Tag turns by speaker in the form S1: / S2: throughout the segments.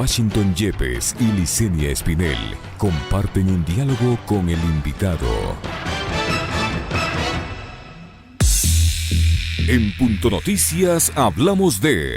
S1: Washington Yepes y Licenia Espinel comparten un diálogo con el invitado. En Punto Noticias hablamos de...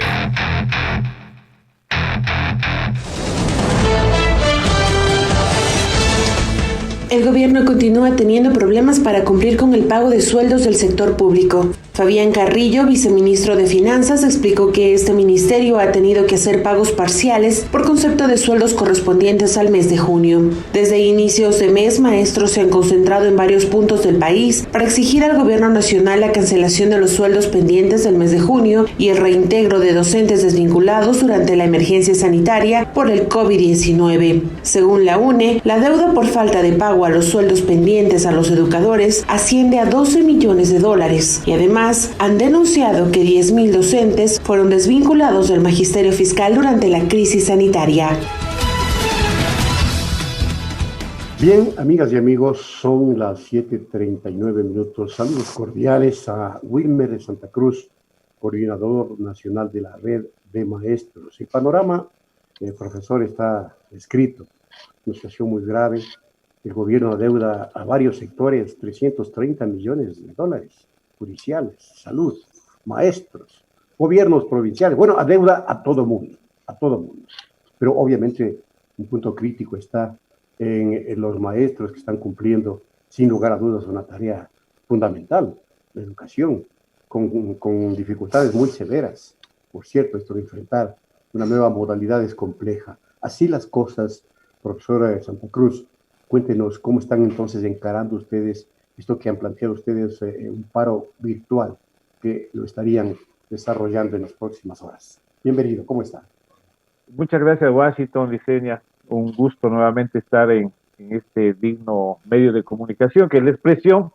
S2: El gobierno continúa teniendo problemas para cumplir con el pago de sueldos del sector público. Fabián Carrillo, viceministro de Finanzas, explicó que este ministerio ha tenido que hacer pagos parciales por concepto de sueldos correspondientes al mes de junio. Desde inicios de mes, maestros se han concentrado en varios puntos del país para exigir al gobierno nacional la cancelación de los sueldos pendientes del mes de junio y el reintegro de docentes desvinculados durante la emergencia sanitaria por el COVID-19. Según la UNE, la deuda por falta de pago a los sueldos pendientes a los educadores asciende a $12 millones y además han denunciado que 10.000 docentes fueron desvinculados del magisterio fiscal durante la crisis sanitaria.
S3: Bien, amigas y amigos, son las 7:39. Saludos cordiales a Wilmer de Santa Cruz, coordinador nacional de la red de maestros. El panorama, profesor, está escrito. Una situación muy grave. El gobierno adeuda a varios sectores $330 millones, judiciales, salud, maestros, gobiernos provinciales. Bueno, adeuda a todo mundo. Pero obviamente un punto crítico está en los maestros que están cumpliendo, sin lugar a dudas, una tarea fundamental, la educación, con dificultades muy severas. Por cierto, esto de enfrentar una nueva modalidad es compleja. Así las cosas, profesora de Santa Cruz. Cuéntenos cómo están entonces encarando ustedes esto que han planteado ustedes, un paro virtual que lo estarían desarrollando en las próximas horas. Bienvenido, ¿cómo está?
S4: Muchas gracias, Washington, Licenia. Un gusto nuevamente estar en este digno medio de comunicación, que es la expresión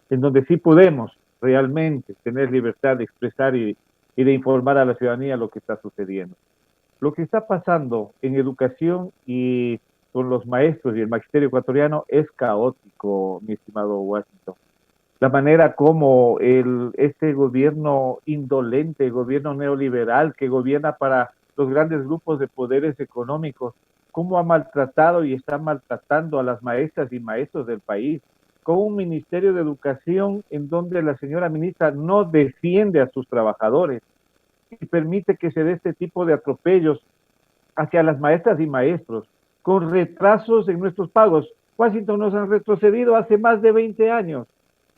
S4: en donde sí podemos realmente tener libertad de expresar y de informar a la ciudadanía lo que está sucediendo. Lo que está pasando en educación y con los maestros y el magisterio ecuatoriano es caótico, mi estimado Washington. La manera como este gobierno indolente, gobierno neoliberal que gobierna para los grandes grupos de poderes económicos, cómo ha maltratado y está maltratando a las maestras y maestros del país, con un ministerio de educación en donde la señora ministra no defiende a sus trabajadores y permite que se dé este tipo de atropellos hacia las maestras y maestros, con retrasos en nuestros pagos. Washington, nos han retrocedido hace más de 20 años.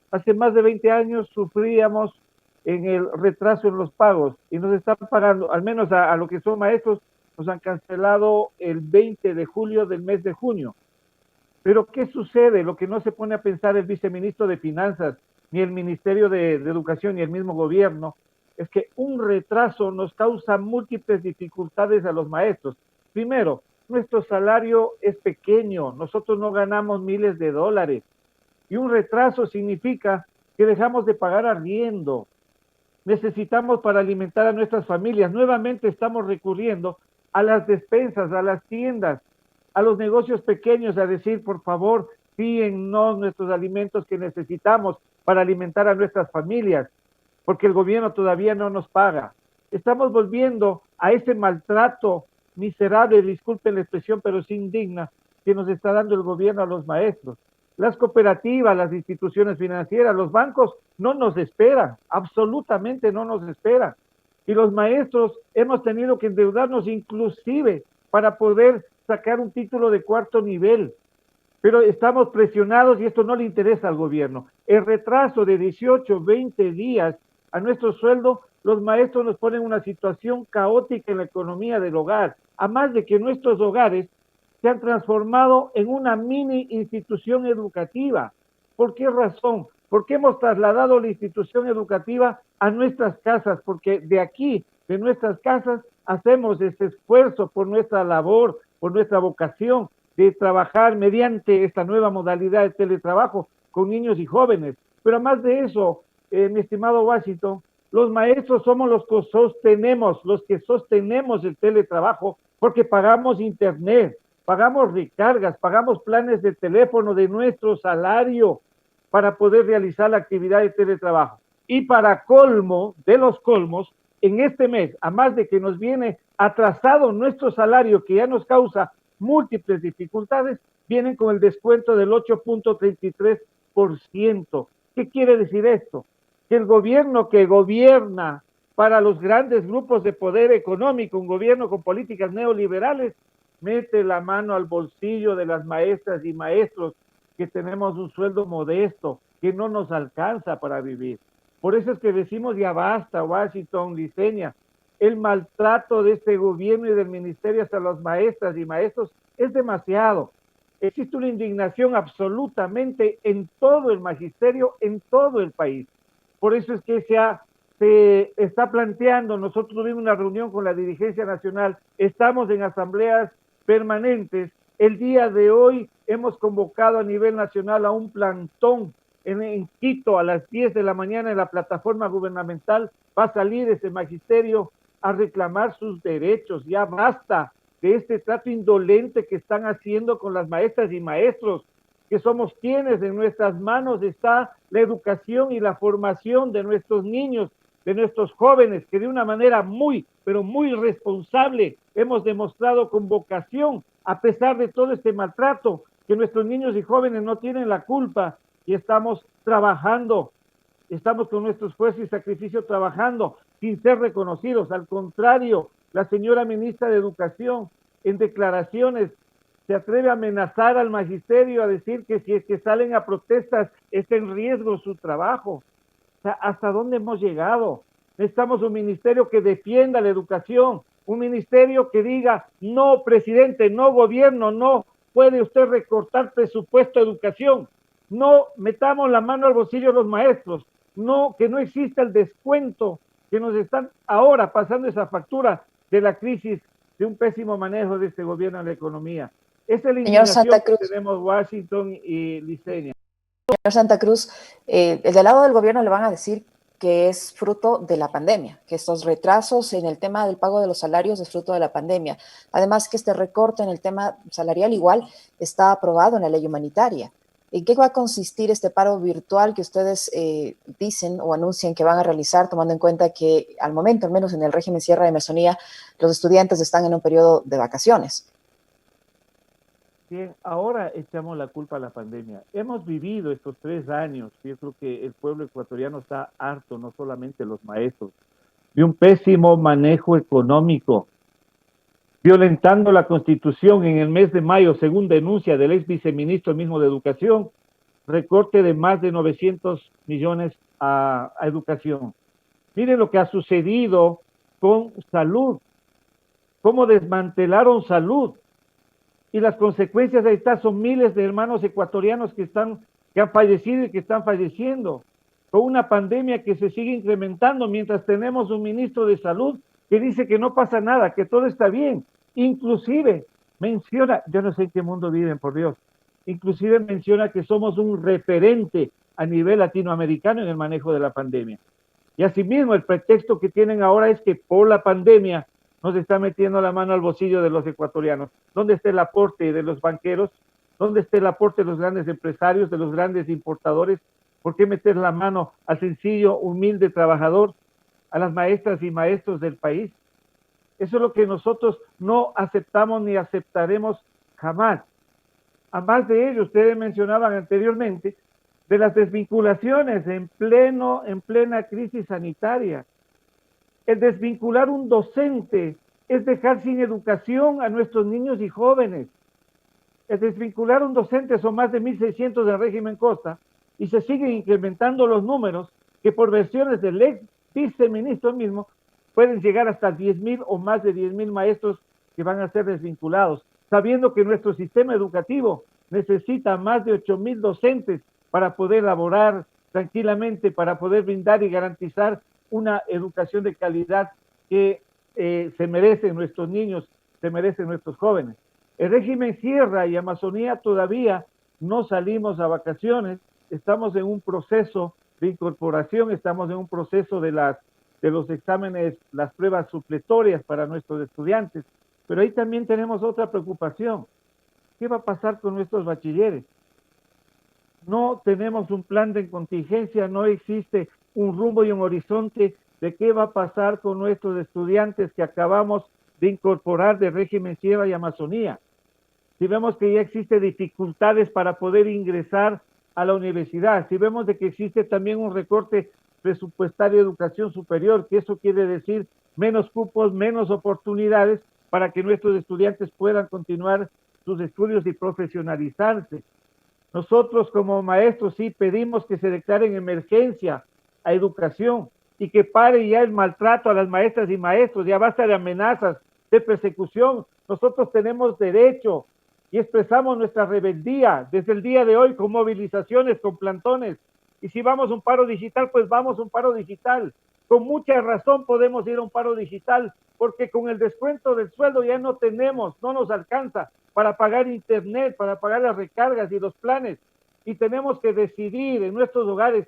S4: Hace más de 20 años sufríamos en el retraso en los pagos y nos están pagando, al menos a lo que son maestros, nos han cancelado el 20 de julio del mes de junio. Pero ¿qué sucede? Lo que no se pone a pensar el viceministro de Finanzas, ni el Ministerio de Educación, ni el mismo gobierno, es que un retraso nos causa múltiples dificultades a los maestros. Primero, nuestro salario es pequeño, nosotros no ganamos miles de dólares y un retraso significa que dejamos de pagar arriendo. Necesitamos para alimentar a nuestras familias. Nuevamente estamos recurriendo a las despensas, a las tiendas, a los negocios pequeños a decir, por favor, fíennos nuestros alimentos que necesitamos para alimentar a nuestras familias, porque el gobierno todavía no nos paga. Estamos volviendo a ese maltrato miserable, disculpen la expresión, pero es indigna, que nos está dando el gobierno a los maestros. Las cooperativas, las instituciones financieras, los bancos no nos esperan, absolutamente no nos esperan. Y los maestros hemos tenido que endeudarnos inclusive para poder sacar un título de cuarto nivel. Pero estamos presionados y esto no le interesa al gobierno. El retraso de 18, 20 días a nuestro sueldo, los maestros nos ponen en una situación caótica en la economía del hogar, a más de que nuestros hogares se han transformado en una mini institución educativa. ¿Por qué razón? Porque hemos trasladado la institución educativa a nuestras casas, porque de aquí, de nuestras casas, hacemos ese esfuerzo por nuestra labor, por nuestra vocación de trabajar mediante esta nueva modalidad de teletrabajo con niños y jóvenes. Pero además de eso, mi estimado Washington, los maestros somos los que sostenemos el teletrabajo porque pagamos internet, pagamos recargas, pagamos planes de teléfono de nuestro salario para poder realizar la actividad de teletrabajo. Y para colmo de los colmos, en este mes, a más de que nos viene atrasado nuestro salario, que ya nos causa múltiples dificultades, vienen con el descuento del 8.33%. ¿Qué quiere decir esto? Que el gobierno que gobierna para los grandes grupos de poder económico, un gobierno con políticas neoliberales, mete la mano al bolsillo de las maestras y maestros que tenemos un sueldo modesto, que no nos alcanza para vivir. Por eso es que decimos ya basta, Washington, Liceña, el maltrato de este gobierno y del ministerio hacia las maestras y maestros es demasiado. Existe una indignación absolutamente en todo el magisterio, en todo el país. Por eso es que se está planteando, nosotros tuvimos una reunión con la dirigencia nacional, estamos en asambleas permanentes. El día de hoy hemos convocado a nivel nacional a un plantón en Quito a las 10 de la mañana en la plataforma gubernamental. Va a salir ese magisterio a reclamar sus derechos. Ya basta de este trato indolente que están haciendo con las maestras y maestros, que somos quienes en nuestras manos está la educación y la formación de nuestros niños, de nuestros jóvenes, que de una manera muy, pero muy responsable hemos demostrado con vocación, a pesar de todo este maltrato, que nuestros niños y jóvenes no tienen la culpa y estamos trabajando, estamos con nuestro esfuerzo y sacrificio trabajando sin ser reconocidos. Al contrario, la señora ministra de Educación en declaraciones se atreve a amenazar al magisterio, a decir que si es que salen a protestas está en riesgo su trabajo. O sea, ¿hasta dónde hemos llegado? Necesitamos un ministerio que defienda la educación, un ministerio que diga, no, presidente, no, gobierno, no puede usted recortar presupuesto de educación, no metamos la mano al bolsillo de los maestros, no, que no exista el descuento, que nos están ahora pasando esa factura de la crisis, de un pésimo manejo de este gobierno en la economía. Esa es la indignación que tenemos Washington y Liceña.
S5: Señor Santa Cruz, del lado del gobierno le van a decir que es fruto de la pandemia, que estos retrasos en el tema del pago de los salarios es fruto de la pandemia. Además que este recorte en el tema salarial igual está aprobado en la ley humanitaria. ¿En qué va a consistir este paro virtual que ustedes dicen o anuncian que van a realizar, tomando en cuenta que al momento, al menos en el régimen Sierra de Amazonía, los estudiantes están en un periodo de vacaciones?
S4: Bien, ahora echamos la culpa a la pandemia. Hemos vivido estos 3 años, yo creo que el pueblo ecuatoriano está harto, no solamente los maestros, de un pésimo manejo económico, violentando la Constitución en el mes de mayo, según denuncia del ex viceministro mismo de Educación, recorte de más de 900 millones a educación. Miren lo que ha sucedido con salud, cómo desmantelaron salud. Y las consecuencias ahí están, son miles de hermanos ecuatorianos que han fallecido y que están falleciendo, con una pandemia que se sigue incrementando mientras tenemos un ministro de salud que dice que no pasa nada, que todo está bien. Inclusive menciona, yo no sé en qué mundo viven, por Dios, inclusive menciona que somos un referente a nivel latinoamericano en el manejo de la pandemia. Y asimismo el pretexto que tienen ahora es que por la pandemia nos está metiendo la mano al bolsillo de los ecuatorianos. ¿Dónde está el aporte de los banqueros? ¿Dónde está el aporte de los grandes empresarios, de los grandes importadores? ¿Por qué meter la mano al sencillo, humilde trabajador, a las maestras y maestros del país? Eso es lo que nosotros no aceptamos ni aceptaremos jamás. Además de ello, ustedes mencionaban anteriormente de las desvinculaciones en plena crisis sanitaria. El desvincular un docente es dejar sin educación a nuestros niños y jóvenes. El desvincular un docente son más de 1.600 del régimen Costa y se siguen incrementando los números que por versiones del ex viceministro mismo pueden llegar hasta 10.000 o más de 10.000 maestros que van a ser desvinculados, sabiendo que nuestro sistema educativo necesita más de 8.000 docentes para poder laborar tranquilamente, para poder brindar y garantizar una educación de calidad que se merecen nuestros niños, se merecen nuestros jóvenes. El régimen Sierra y Amazonía todavía no salimos a vacaciones, estamos en un proceso de incorporación, estamos en un proceso de los exámenes, las pruebas supletorias para nuestros estudiantes, pero ahí también tenemos otra preocupación. ¿Qué va a pasar con nuestros bachilleres? No tenemos un plan de contingencia, no existe un rumbo y un horizonte de qué va a pasar con nuestros estudiantes que acabamos de incorporar de régimen Sierra y Amazonía. Si vemos que ya existen dificultades para poder ingresar a la universidad, si vemos de que existe también un recorte presupuestario de educación superior, que eso quiere decir menos cupos, menos oportunidades para que nuestros estudiantes puedan continuar sus estudios y profesionalizarse. Nosotros como maestros sí pedimos que se declare en emergencia a educación y que pare ya el maltrato a las maestras y maestros, ya basta de amenazas, de persecución. Nosotros tenemos derecho y expresamos nuestra rebeldía desde el día de hoy con movilizaciones, con plantones. Y si vamos a un paro digital, pues vamos a un paro digital. Con mucha razón podemos ir a un paro digital, porque con el descuento del sueldo ya no nos alcanza para pagar internet, para pagar las recargas y los planes. Y tenemos que decidir en nuestros hogares,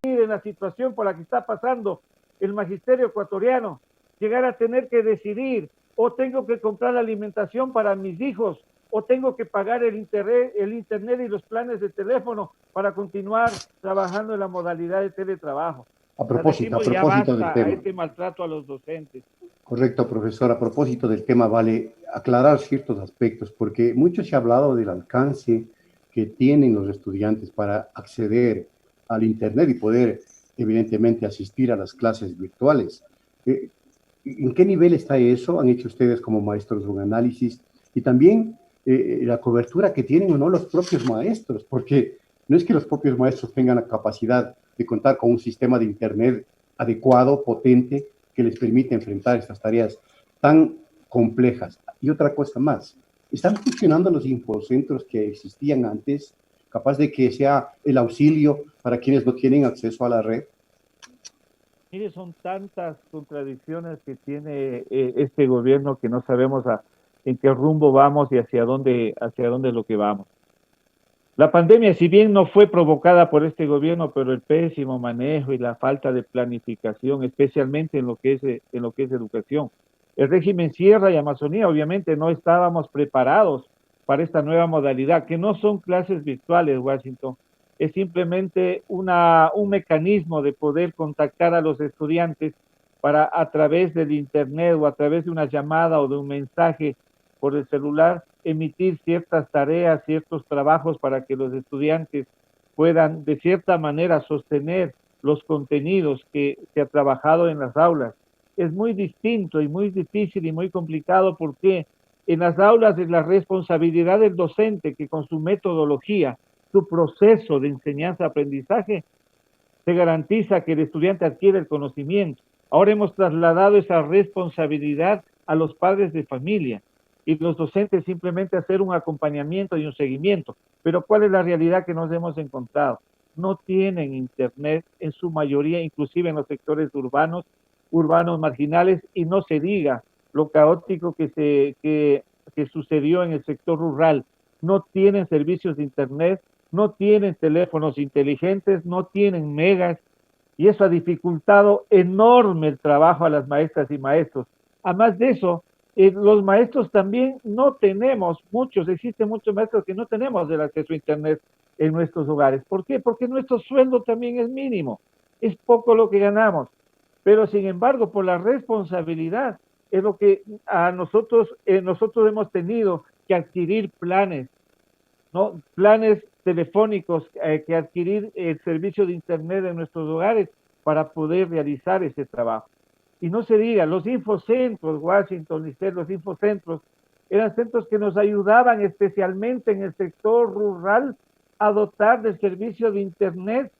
S4: en la situación por la que está pasando el magisterio ecuatoriano, llegar a tener que decidir, o tengo que comprar la alimentación para mis hijos, o tengo que pagar el internet y los planes de teléfono para continuar trabajando en la modalidad de teletrabajo.
S3: A propósito del tema.
S4: A este maltrato a los docentes.
S3: Correcto, profesor. A propósito del tema, vale aclarar ciertos aspectos, porque mucho se ha hablado del alcance que tienen los estudiantes para acceder al Internet y poder, evidentemente, asistir a las clases virtuales. ¿En qué nivel está eso? ¿Han hecho ustedes como maestros un análisis? Y también la cobertura que tienen o no los propios maestros, porque no es que los propios maestros tengan la capacidad de contar con un sistema de Internet adecuado, potente, que les permite enfrentar estas tareas tan complejas. Y otra cosa más, ¿están funcionando los infocentros que existían antes, capaz de que sea el auxilio para quienes no tienen acceso a la red?
S4: Mire, son tantas contradicciones que tiene este gobierno que no sabemos en qué rumbo vamos y hacia dónde es lo que vamos. La pandemia, si bien no fue provocada por este gobierno, pero el pésimo manejo y la falta de planificación, especialmente en lo que es educación. El régimen Sierra y Amazonía, obviamente, no estábamos preparados para esta nueva modalidad, que no son clases virtuales, Washington, es simplemente un mecanismo de poder contactar a los estudiantes para a través del Internet o a través de una llamada o de un mensaje por el celular, emitir ciertas tareas, ciertos trabajos para que los estudiantes puedan de cierta manera sostener los contenidos que se ha trabajado en las aulas. Es muy distinto y muy difícil y muy complicado porque en las aulas es la responsabilidad del docente que con su metodología, su proceso de enseñanza-aprendizaje, se garantiza que el estudiante adquiere el conocimiento. Ahora hemos trasladado esa responsabilidad a los padres de familia y los docentes simplemente hacer un acompañamiento y un seguimiento. Pero ¿cuál es la realidad que nos hemos encontrado? No tienen internet en su mayoría, inclusive en los sectores urbanos marginales, y no se diga lo caótico que sucedió en el sector rural. No tienen servicios de internet, no tienen teléfonos inteligentes, no tienen megas, y eso ha dificultado enorme el trabajo a las maestras y maestros. Además de eso, los maestros también no tenemos existen muchos maestros que no tenemos el acceso a internet en nuestros hogares. ¿Por qué? Porque nuestro sueldo también es mínimo, es poco lo que ganamos, pero sin embargo, por la responsabilidad, es lo que nosotros hemos tenido que adquirir planes, ¿no? Planes telefónicos, que adquirir el servicio de internet en nuestros hogares para poder realizar ese trabajo. Y no se diga, los infocentros, Washington, los infocentros eran centros que nos ayudaban especialmente en el sector rural a dotar del servicio de internet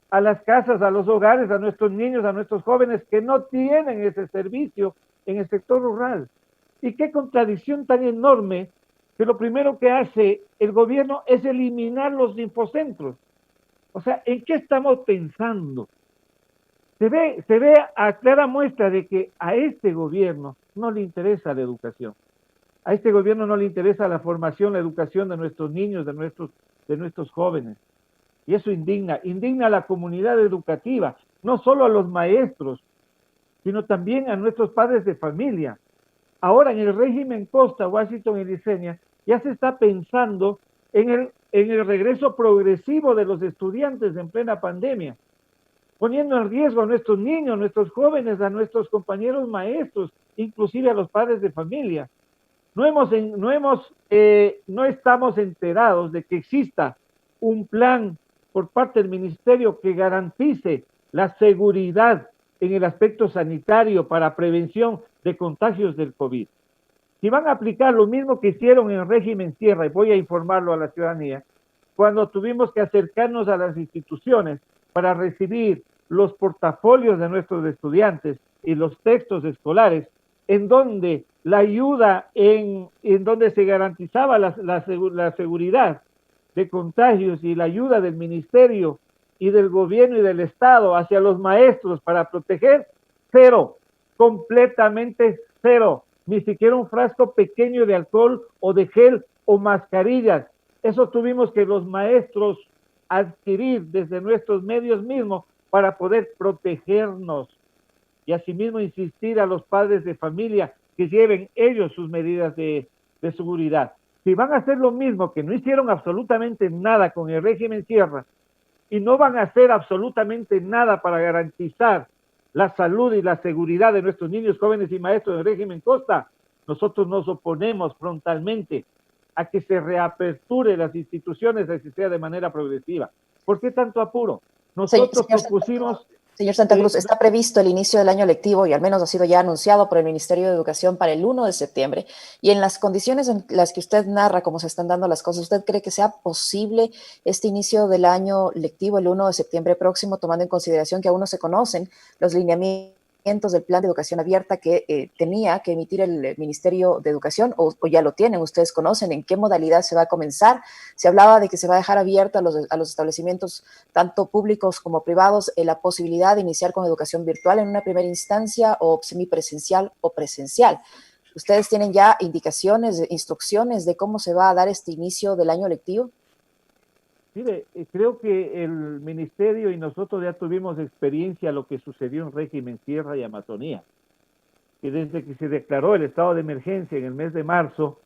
S4: a las casas, a los hogares, a nuestros niños, a nuestros jóvenes que no tienen ese servicio en el sector rural. Y qué contradicción tan enorme que lo primero que hace el gobierno es eliminar los infocentros. O sea, ¿en qué estamos pensando? Se ve a clara muestra de que a este gobierno no le interesa la educación. A este gobierno no le interesa la formación, la educación de nuestros niños, de nuestros jóvenes. Y eso indigna a la comunidad educativa, no solo a los maestros, sino también a nuestros padres de familia. Ahora en el régimen Costa, Washington y Liceña, ya se está pensando en el regreso progresivo de los estudiantes en plena pandemia. poniendo en riesgo a nuestros niños, a nuestros jóvenes, a nuestros compañeros maestros, inclusive a los padres de familia. No estamos enterados de que exista un plan por parte del ministerio que garantice la seguridad en el aspecto sanitario para prevención de contagios del COVID. Si van a aplicar lo mismo que hicieron en el régimen Sierra, y voy a informarlo a la ciudadanía, cuando tuvimos que acercarnos a las instituciones para recibir los portafolios de nuestros estudiantes y los textos escolares, en donde la ayuda, en donde se garantizaba la seguridad de contagios y la ayuda del ministerio y del gobierno y del Estado hacia los maestros para proteger, cero, completamente cero, ni siquiera un frasco pequeño de alcohol o de gel o mascarillas. Eso tuvimos que los maestros adquirir desde nuestros medios mismos para poder protegernos, y asimismo insistir a los padres de familia que lleven ellos sus medidas de seguridad. Si van a hacer lo mismo, que no hicieron absolutamente nada con el régimen Sierra, y no van a hacer absolutamente nada para garantizar la salud y la seguridad de nuestros niños, jóvenes y maestros del régimen Costa, nosotros nos oponemos frontalmente a que se reaperture las instituciones, así sea de manera progresiva. ¿Por qué tanto apuro? Nosotros propusimos...
S5: Señor Santa Cruz, está previsto el inicio del año lectivo y al menos ha sido ya anunciado por el Ministerio de Educación para el 1 de septiembre. Y en las condiciones en las que usted narra cómo se están dando las cosas, ¿usted cree que sea posible este inicio del año lectivo el 1 de septiembre próximo, tomando en consideración que aún no se conocen los lineamientos del plan de educación abierta que tenía que emitir el Ministerio de Educación, o ya lo tienen? Ustedes conocen en qué modalidad se va a comenzar. Se hablaba de que se va a dejar abierta a los establecimientos, tanto públicos como privados, la posibilidad de iniciar con educación virtual en una primera instancia, o semipresencial o presencial. ¿Ustedes tienen ya indicaciones, instrucciones de cómo se va a dar este inicio del año lectivo?
S4: Mire, creo que el ministerio y nosotros ya tuvimos experiencia de lo que sucedió en régimen Sierra y Amazonía. Y desde que se declaró el estado de emergencia en el mes de marzo,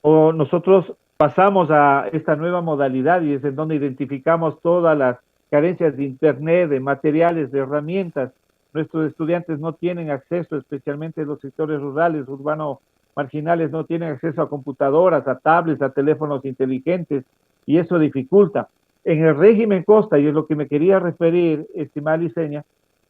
S4: nosotros pasamos a esta nueva modalidad, y es en donde identificamos todas las carencias de internet, de materiales, de herramientas. Nuestros estudiantes no tienen acceso, especialmente en los sectores rurales, urbanos, marginales, no tienen acceso a computadoras, a tablets, a teléfonos inteligentes, y eso dificulta. En el régimen Costa, y es lo que me quería referir, estimada Liceña,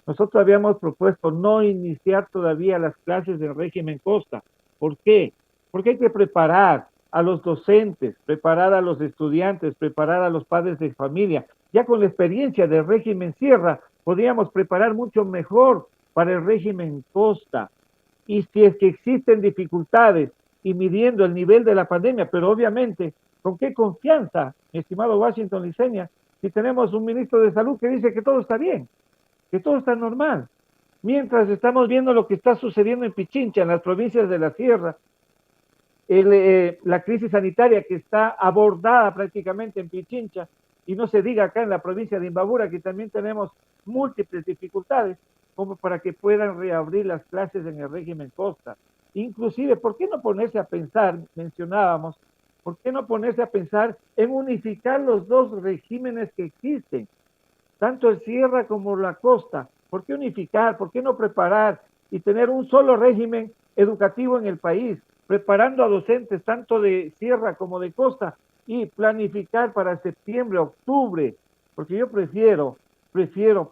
S4: nosotros habíamos propuesto no iniciar todavía las clases del régimen Costa. ¿Por qué? Porque hay que preparar a los docentes, preparar a los estudiantes, preparar a los padres de familia. Ya con la experiencia del régimen Sierra, podríamos preparar mucho mejor para el régimen Costa. Y si es que existen dificultades, y midiendo el nivel de la pandemia, pero obviamente, ¿con qué confianza, mi estimado Washington Liceña, si tenemos un ministro de Salud que dice que todo está bien, que todo está normal? Mientras estamos viendo lo que está sucediendo en Pichincha, en las provincias de la Sierra, la crisis sanitaria que está abordada prácticamente en Pichincha, y no se diga acá en la provincia de Imbabura, que también tenemos múltiples dificultades, como para que puedan reabrir las clases en el régimen Costa. Inclusive, ¿por qué no ponerse a pensar, mencionábamos, ¿por qué no ponerse a pensar en unificar los dos regímenes que existen, tanto el Sierra como la Costa? ¿Por qué unificar? ¿Por qué no preparar y tener un solo régimen educativo en el país, preparando a docentes tanto de Sierra como de Costa, y planificar para septiembre, octubre? Porque yo prefiero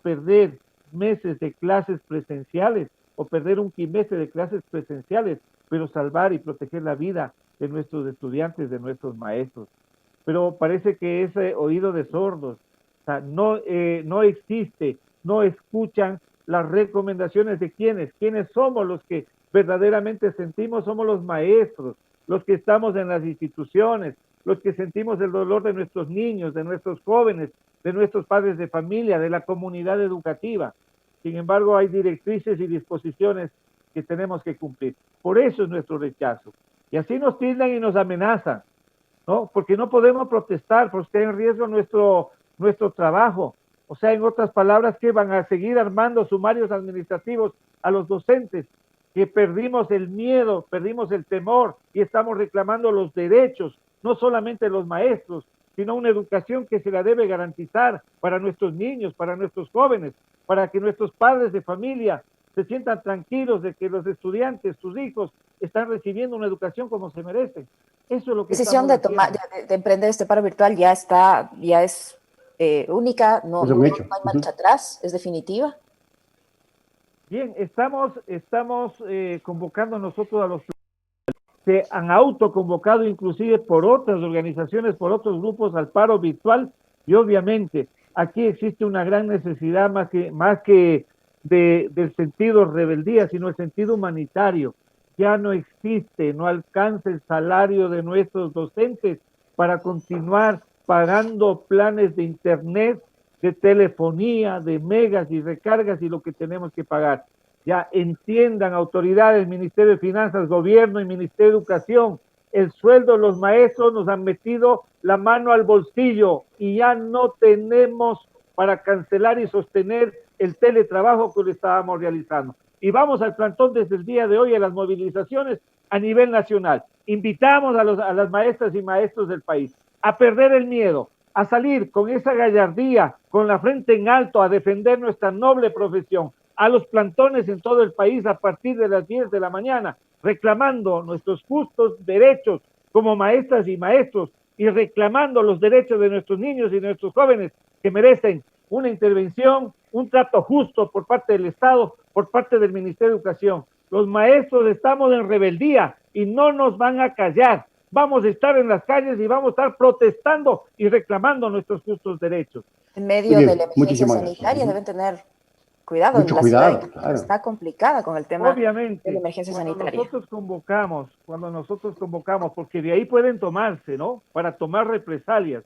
S4: perder meses de clases presenciales o perder un quimestre de clases presenciales, pero salvar y proteger la vida de nuestros estudiantes, de nuestros maestros. Pero parece que es oído de sordos. O sea, no existe, no escuchan las recomendaciones de quienes somos los que verdaderamente sentimos, somos los maestros, los que estamos en las instituciones, los que sentimos el dolor de nuestros niños, de nuestros jóvenes, de nuestros padres de familia, de la comunidad educativa. Sin embargo, hay directrices y disposiciones que tenemos que cumplir. Por eso es nuestro rechazo. Y así nos tildan y nos amenazan, ¿no? Porque no podemos protestar, porque está en riesgo nuestro trabajo. O sea, en otras palabras, que van a seguir armando sumarios administrativos a los docentes, que perdimos el miedo, perdimos el temor y estamos reclamando los derechos, no solamente los maestros, sino una educación que se la debe garantizar para nuestros niños, para nuestros jóvenes, para que nuestros padres de familia se sientan tranquilos de que los estudiantes, sus hijos, están recibiendo una educación como se merecen. Eso es lo que
S5: La decisión de tomar, de emprender este paro virtual ya es única, no hay marcha atrás, es definitiva.
S4: Bien, estamos convocando nosotros a los se han autoconvocado inclusive por otras organizaciones, por otros grupos al paro virtual, y obviamente aquí existe una gran necesidad más que del sentido rebeldía, sino el sentido humanitario. Ya no existe, no alcanza el salario de nuestros docentes para continuar pagando planes de internet, de telefonía, de megas y recargas y lo que tenemos que pagar. Ya entiendan autoridades, Ministerio de Finanzas, Gobierno y Ministerio de Educación, el sueldo de los maestros nos han metido la mano al bolsillo y ya no tenemos para cancelar y sostener el teletrabajo que lo estábamos realizando. Y vamos al plantón desde el día de hoy a las movilizaciones a nivel nacional. Invitamos a las maestras y maestros del país a perder el miedo, a salir con esa gallardía, con la frente en alto, a defender nuestra noble profesión, a los plantones en todo el país a partir de las 10 de la mañana, reclamando nuestros justos derechos como maestras y maestros y reclamando los derechos de nuestros niños y de nuestros jóvenes que merecen una intervención, un trato justo por parte del Estado, por parte del Ministerio de Educación. Los maestros estamos en rebeldía y no nos van a callar. Vamos a estar en las calles y vamos a estar protestando y reclamando nuestros justos derechos.
S5: En medio de la emergencia sanitaria deben tener cuidado.
S3: Mucho cuidado, claro.
S5: Está complicada con el tema
S4: obviamente,
S5: de la emergencia sanitaria.
S4: Cuando nosotros convocamos, porque de ahí pueden tomarse, ¿no? Para tomar represalias.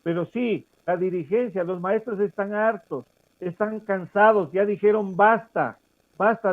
S4: Pero sí, la dirigencia, los maestros están hartos, están cansados, ya dijeron basta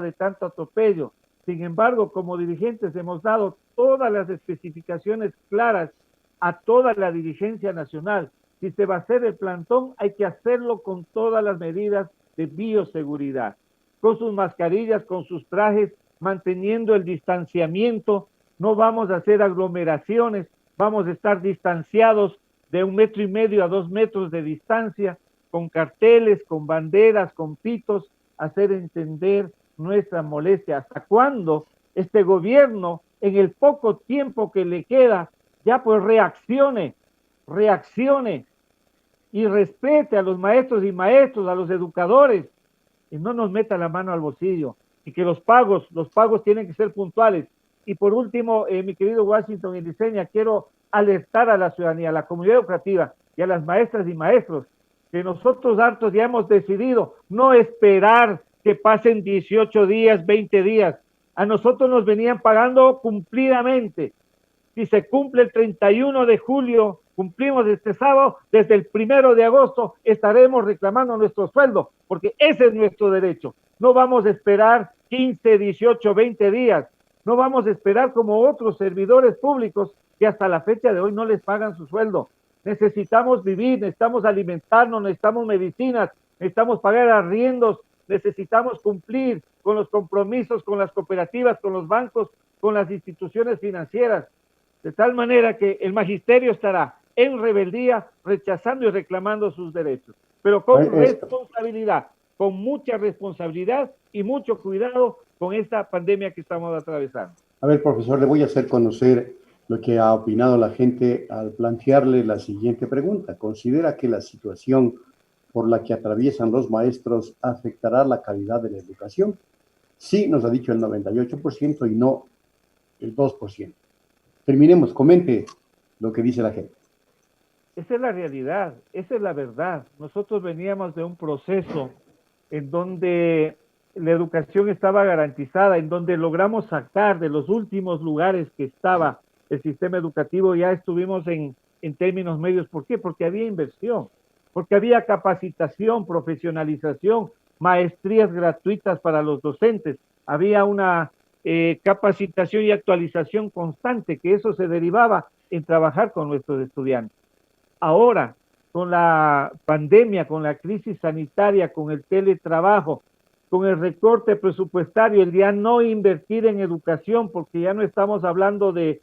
S4: de tanto atropello. Sin embargo, como dirigentes hemos dado todas las especificaciones claras a toda la dirigencia nacional. Si se va a hacer el plantón, hay que hacerlo con todas las medidas de bioseguridad, con sus mascarillas, con sus trajes, manteniendo el distanciamiento. No vamos a hacer aglomeraciones, vamos a estar distanciados de 1,5 metros a 2 metros de distancia, con carteles, con banderas, con pitos, hacer entender nuestra molestia. ¿Hasta cuándo este gobierno, en el poco tiempo que le queda, ya pues reaccione y respete a los maestros y maestros, a los educadores, y no nos meta la mano al bolsillo, y que los pagos tienen que ser puntuales? Y por último, mi querido Washington y Liceña, quiero alertar a la ciudadanía, a la comunidad educativa y a las maestras y maestros, que nosotros hartos ya hemos decidido no esperar que pasen 18 días, 20 días. A nosotros nos venían pagando cumplidamente. Si se cumple el 31 de julio, cumplimos este sábado, desde el 1 de agosto estaremos reclamando nuestro sueldo, porque ese es nuestro derecho. No vamos a esperar 15, 18, 20 días. No vamos a esperar como otros servidores públicos que hasta la fecha de hoy no les pagan su sueldo. Necesitamos vivir, necesitamos alimentarnos, necesitamos medicinas, necesitamos pagar arriendos, necesitamos cumplir con los compromisos, con las cooperativas, con los bancos, con las instituciones financieras, de tal manera que el magisterio estará en rebeldía, rechazando y reclamando sus derechos, pero con responsabilidad, con mucha responsabilidad y mucho cuidado con esta pandemia que estamos atravesando.
S3: A ver, profesor, le voy a hacer conocer lo que ha opinado la gente al plantearle la siguiente pregunta. ¿Considera que la situación por la que atraviesan los maestros afectará la calidad de la educación? Sí, nos ha dicho el 98% y no el 2%. Terminemos, comente lo que dice la gente.
S4: Esa es la realidad, esa es la verdad. Nosotros veníamos de un proceso en donde la educación estaba garantizada, en donde logramos sacar de los últimos lugares que estaba el sistema educativo, ya estuvimos en términos medios. ¿Por qué? Porque había inversión, porque había capacitación, profesionalización, maestrías gratuitas para los docentes, había una capacitación y actualización constante, que eso se derivaba en trabajar con nuestros estudiantes. Ahora, con la pandemia, con la crisis sanitaria, con el teletrabajo, con el recorte presupuestario, el ya no invertir en educación, porque ya no estamos hablando de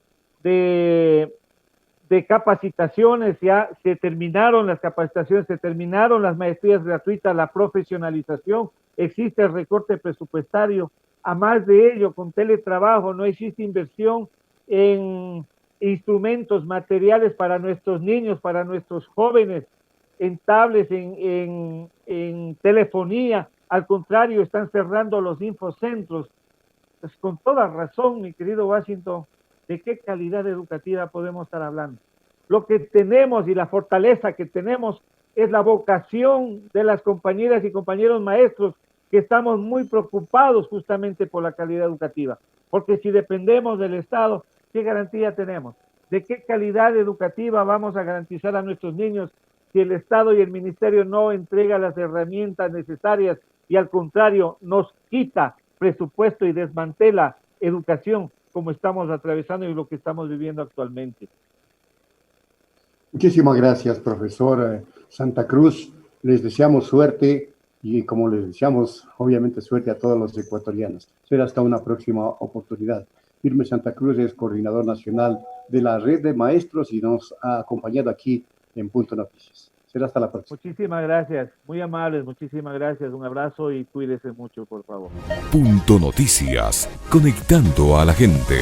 S4: de capacitaciones, ya se terminaron las capacitaciones, se terminaron las maestrías gratuitas, la profesionalización, existe el recorte presupuestario, a más de ello, con teletrabajo, no existe inversión en instrumentos materiales para nuestros niños, para nuestros jóvenes, en tablets, en telefonía, al contrario, están cerrando los infocentros. Pues con toda razón, mi querido Washington, ¿de qué calidad educativa podemos estar hablando? Lo que tenemos y la fortaleza que tenemos es la vocación de las compañeras y compañeros maestros, que estamos muy preocupados justamente por la calidad educativa, porque si dependemos del Estado, ¿qué garantía tenemos? ¿De qué calidad educativa vamos a garantizar a nuestros niños si el Estado y el Ministerio no entrega las herramientas necesarias y al contrario nos quita presupuesto y desmantela educación, como estamos atravesando y lo que estamos viviendo actualmente?
S3: Muchísimas gracias, profesor Santa Cruz. Les deseamos suerte y como les deseamos, obviamente, suerte a todos los ecuatorianos. Será hasta una próxima oportunidad. Irme Santa Cruz es coordinador nacional de la red de maestros y nos ha acompañado aquí en Punto Noticias. Será hasta la próxima.
S4: Muchísimas gracias, muy amables, muchísimas gracias. Un abrazo y cuídese mucho, por favor.
S1: Punto Noticias, conectando a la gente.